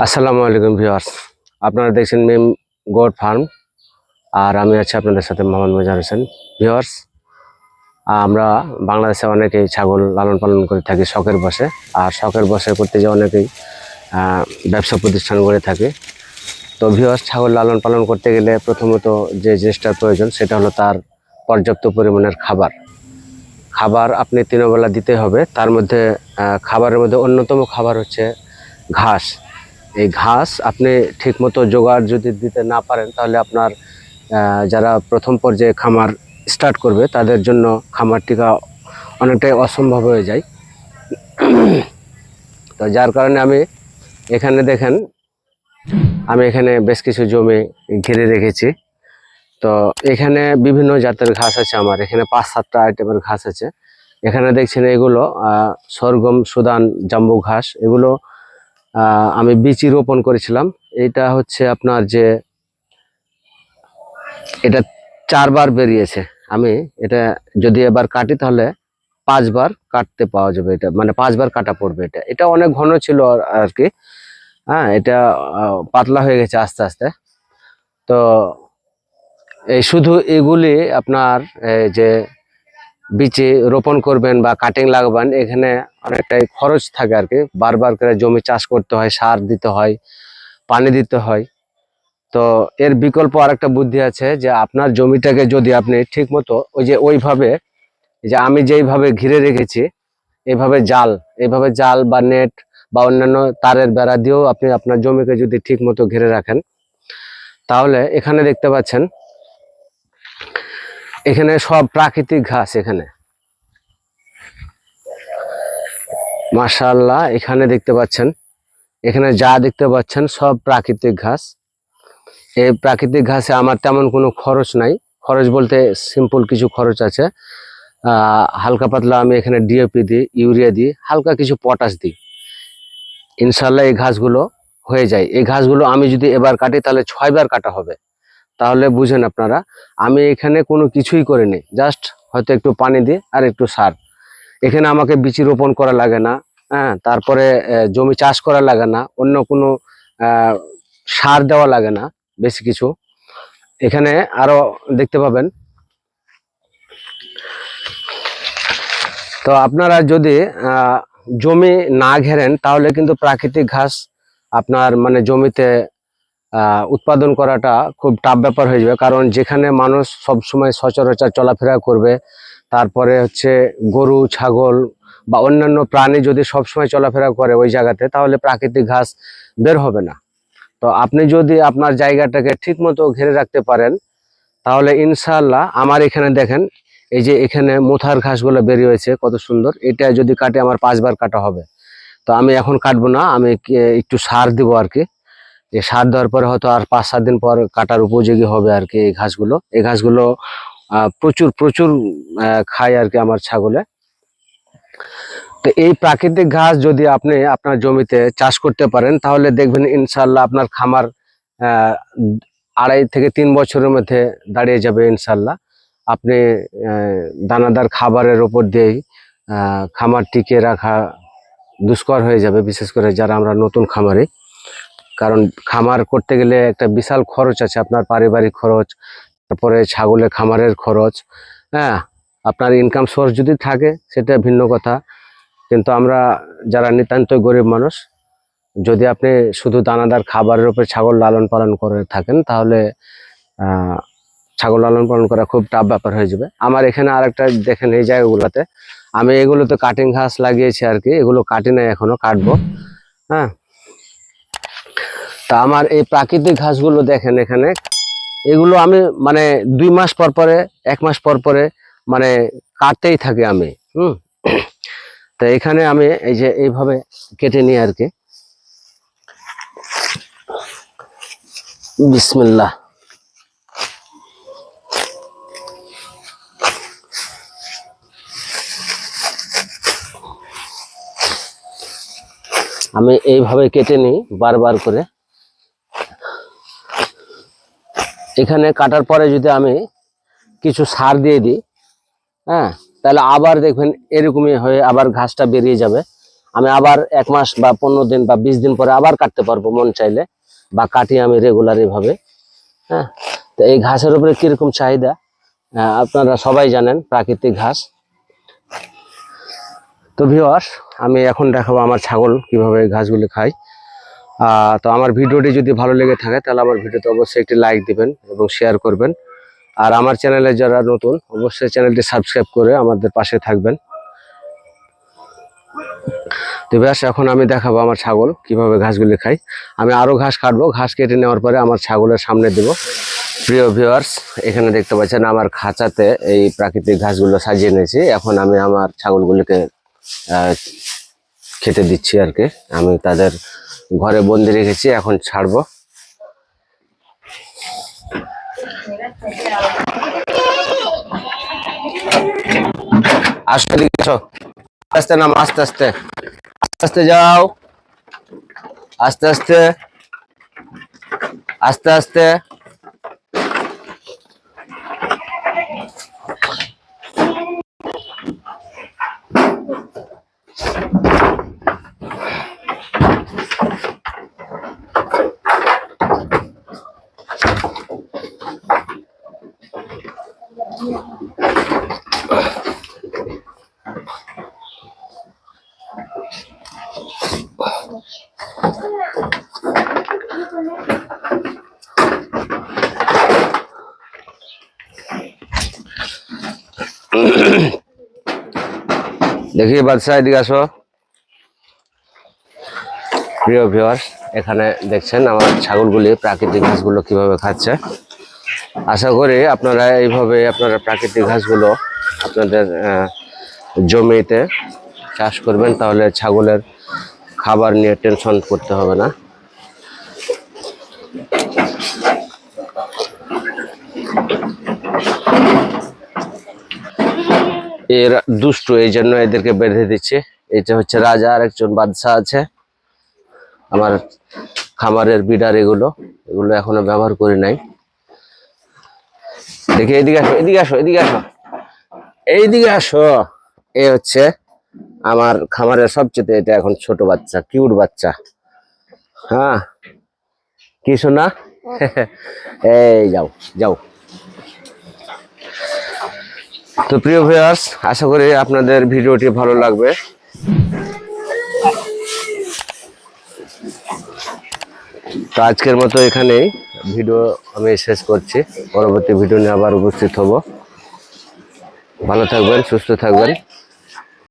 আসসালামু আলাইকুম ভিউয়ার্স, আপনারা দেখছেন মিম গোট ফার্ম। আর আমি আছি আপনাদের সাথে মোহাম্মদ মজার হোসেন। ভিউয়ার্স, আমরা বাংলাদেশে অনেকেই ছাগল লালন পালন করে থাকি শখের বশে। আর শখের বশে করতে যে অনেকেই ব্যবসা প্রতিষ্ঠান করে থাকে। তো ভিউয়ার্স, ছাগল লালন পালন করতে গেলে প্রথমত যে জিনিসটার প্রয়োজন সেটা হলো তার পর্যাপ্ত পরিমাণের খাবার আপনি তিনবেলা দিতে হবে। তার মধ্যে খাবারের মধ্যে অন্যতম খাবার হচ্ছে ঘাস। এই ঘাস আপনি ঠিকমতো জোগাড় যদি দিতে না পারেন তাহলে আপনার যারা প্রথম পর্যায়ে খামার স্টার্ট করবে তাদের জন্য খামার টিকা অনেকটাই অসম্ভব হয়ে যায়। তো যার কারণে আমি এখানে দেখেন, আমি এখানে বেশ কিছু জমি ঘিরে রেখেছি। তো এখানে বিভিন্ন জাতের ঘাস আছে, আমার এখানে 5-7টা আইটেমের ঘাস আছে। এখানে দেখছেন এগুলো সরগম, সুদান, জাম্বু ঘাস। এগুলো আমি বীচি রোপণ করেছিলাম। এটা হচ্ছে আপনার যে এটা 4বার বেরিয়েছে। আমি এটা যদি এবার কাটি তাহলে 5বার কাটতে পাওয়া যাবে। এটা মানে 5বার কাটা পড়বে। এটা অনেক ঘন ছিল আর কি। হ্যাঁ, এটা পাতলা হয়ে গেছে আস্তে আস্তে। তো এই শুধু এগুলি আপনার যে বীজে রোপণ করবেন বা কাটিং লাগাবেন, এখানে অনেকটাই খরচ থাকে আর কি। বারবার করে জমি চাষ করতে হয়, সার দিতে হয়, পানি দিতে হয়। তো এর বিকল্প আরেকটা বুদ্ধি আছে যে আপনার জমিটাকে যদি আপনি ঠিক মতো ওইভাবে যে আমি যেইভাবে ঘিরে রেখেছি এইভাবে জাল বা নেট বা অন্যান্য তারের বেড়া দিয়েও আপনি আপনার জমিকে যদি ঠিক মতো ঘিরে রাখেন, তাহলে এখানে দেখতে পাচ্ছেন এখানে সব প্রাকৃতিক ঘাস। এখানে মাশাআল্লাহ, এখানে দেখতে পাচ্ছেন, এখানে যা দেখতে পাচ্ছেন সব প্রাকৃতিক ঘাস। এই প্রাকৃতিক ঘাসে আমার তেমন কোনো খরচ নাই। খরচ বলতে সিম্পল কিছু খরচ আছে। হালকা পাতলা আমি এখানে ডিএপি দিই, ইউরিয়া দিই, হালকা কিছু পটাশ দিই। ইনশাল্লাহ এই ঘাসগুলো হয়ে যায়। এই ঘাসগুলো আমি যদি এবার কাটি তাহলে 6বার কাটা হবে। তাহলে বুঝেন আপনারা, আমি এখানে কোনো কিছুই করিনি, জাস্ট হয়তো একটু পানি দিই আর একটু সার। এখানে আমাকে বীজ রোপণ করা লাগে না। হ্যাঁ, তারপরে জমি চাষ করা লাগে না, অন্য কোনো সার দেওয়া লাগে না বেশি কিছু। এখানে আরো দেখতে পাবেন। তো আপনারা যদি জমি না ঘেরেন তাহলে কিন্তু প্রাকৃতিক ঘাস আপনার মানে জমিতে উৎপাদন করাটা খুব টাফ ব্যাপার হয়ে যাবে। কারণ যেখানে মানুষ সব সময় সচরাচর চলাফেরা করবে, তারপরে হচ্ছে গরু, ছাগল বা অন্যান্য প্রাণী যদি সব সময় চলাফেরা করে ওই জায়গাতে, তাহলে প্রাকৃতিক ঘাস বের হবে না। তো আপনি যদি আপনার জায়গাটাকে ঠিক মতো ঘিরে রাখতে পারেন তাহলে ইনশাআল্লাহ, আমার এখানে দেখেন এই যে এখানে মোথার ঘাসগুলো বেরিয়ে হয়েছে কত সুন্দর। এটা যদি কাটে আমার 5বার কাটা হবে। তো আমি এখন কাটবো না, আমি একটু সার দিব আর কি। এই সার দেওয়ার পরে হয়তো আর 5-7 দিন পর কাটার উপযোগী হবে আর কি। এই ঘাসগুলো প্রচুর প্রচুর খায় আর কি আমার ছাগলে। তো এই প্রাকৃতিক ঘাস যদি আপনি আপনার জমিতে চাষ করতে পারেন তাহলে দেখবেন ইনশাল্লাহ আপনার খামার 2.5 থেকে 3 বছরের মধ্যে দাঁড়িয়ে যাবে ইনশাল্লাহ। আপনি দানাদার খাবারের উপর দিয়েই খামার টিকে রাখা দুষ্কর হয়ে যাবে, বিশেষ করে যারা আমরা নতুন খামারি। কারণ খামার করতে গেলে একটা বিশাল খরচ আছে, আপনার পারিবারিক খরচ, তারপরে ছাগলের খামারের খরচ। হ্যাঁ, আপনার ইনকাম সোর্স যদি থাকে সেটা ভিন্ন কথা। কিন্তু আমরা যারা নিতান্তই গরিব মানুষ, যদি আপনি শুধু দানাদার খাবারের উপর ছাগল লালন পালন করে থাকেন তাহলে ছাগল লালন পালন করা খুব টাফ ব্যাপার হয়ে যাবে। আমার এখানে আরেকটা দেখেন, এই জায়গাগুলোতে আমি এগুলোতে কাটিং ঘাস লাগিয়েছি আর কি। এগুলো কাটি নাই, এখনো কাটবো। হ্যাঁ, তা আমার এই প্রাকৃতিক ঘাসগুলো দেখেন এখানে, এগুলো আমি মানে 2 মাস পর পরে, 1 মাস পর পরে মানে কাটতেই থাকি আমি। তো এখানে আমি এই যে এইভাবে কেটে নিই আর কি। বিসমিল্লাহ। আমি এইভাবে কেটে নিই বারবার করে। এখানে কাটার পরে যদি আমি কিছু সার দিয়ে দিই, হ্যাঁ, তাহলে আবার দেখবেন এরকমই হয়ে আবার ঘাসটা বেরিয়ে যাবে। আমি আবার 1 মাস বা 15 দিন বা 20 দিন পরে আবার কাটতে পারবো মন চাইলে, বা কাটি আমি রেগুলার ভাবে। হ্যাঁ, তো এই ঘাসের উপরে কিরকম চাহিদা আপনারা সবাই জানেন, প্রাকৃতিক ঘাস। তো ভিউয়ার্স, আমি এখন দেখাবো আমার ছাগল কিভাবে ঘাসগুলি খায়। তো আমার ভিডিওটি যদি ভালো লেগে থাকে তাহলে আমার ভিডিওতে অবশ্যই একটি লাইক দিবেন এবং শেয়ার করবেন। আর আমার চ্যানেলে যারা নতুন অবশ্যই চ্যানেলটি সাবস্ক্রাইব করে আমাদের পাশে থাকবেন। তো ব্যাস, এখন আমি দেখাবো আমার ছাগল কিভাবে ঘাসগুলি খায়। আমি আরো ঘাস কাটবো, ঘাস কেটে নেওয়ার পরে আমার ছাগলের সামনে দেব। প্রিয় ভিউয়ার্স, এখানে দেখতে পাচ্ছেন আমার খাঁচাতে এই প্রাকৃতিক ঘাসগুলো সাজিয়ে নিয়েছি। এখন আমি আমার ছাগলগুলিকে খেতে দিচ্ছি আর কি। আমি তাদের ঘরে বন্দি রেখেছি, এখন ছাড়বো। আসো এদিকে এসো, আস্তে নাম, আস্তে আস্তে আস্তে আস্তে যাও, আস্তে আস্তে আস্তে আস্তে। দেখি বাদশা, এদিকে আসো। প্রিয় ভিউয়ার্স, এখানে দেখছেন আমার ছাগলগুলি প্রাকৃতিক ঘাসগুলো কিভাবে খাচ্ছে। আশা করি আপনারা এইভাবে আপনারা প্রাকৃতিক ঘাসগুলো আপনাদের জমিতে চাষ করবেন, তাহলে ছাগলের খাবার নিয়ে টেনশন করতে হবে না। এরা দুষ্টু, এই জন্য এদেরকে বেঁধে দিচ্ছে। এটা হচ্ছে রাজা, আর একজন বাদশাহ আছে। আমার খামারের বিডার এগুলো এখনো ব্যবহার করি নাই। দেখি, এদিকে আসো, এদিকে আসো, এদিকে আসো, এইদিকে আসো। এ হচ্ছে আমার খামারের সবচেয়ে, এটা এখন ছোট বাচ্চা, কিউট বাচ্চা। হ্যাঁ, কি শোনা? এই যাও যাও। তো প্রিয় ভিউয়ার্স, আশা করি আপনাদের ভিডিওটি ভালো লাগবে। তো আজকের মতো এখানেই ভিডিও আমি শেষ করছি। পরবর্তী ভিডিও নিয়ে আবার উপস্থিত হব। ভালো থাকবেন, সুস্থ থাকবেন।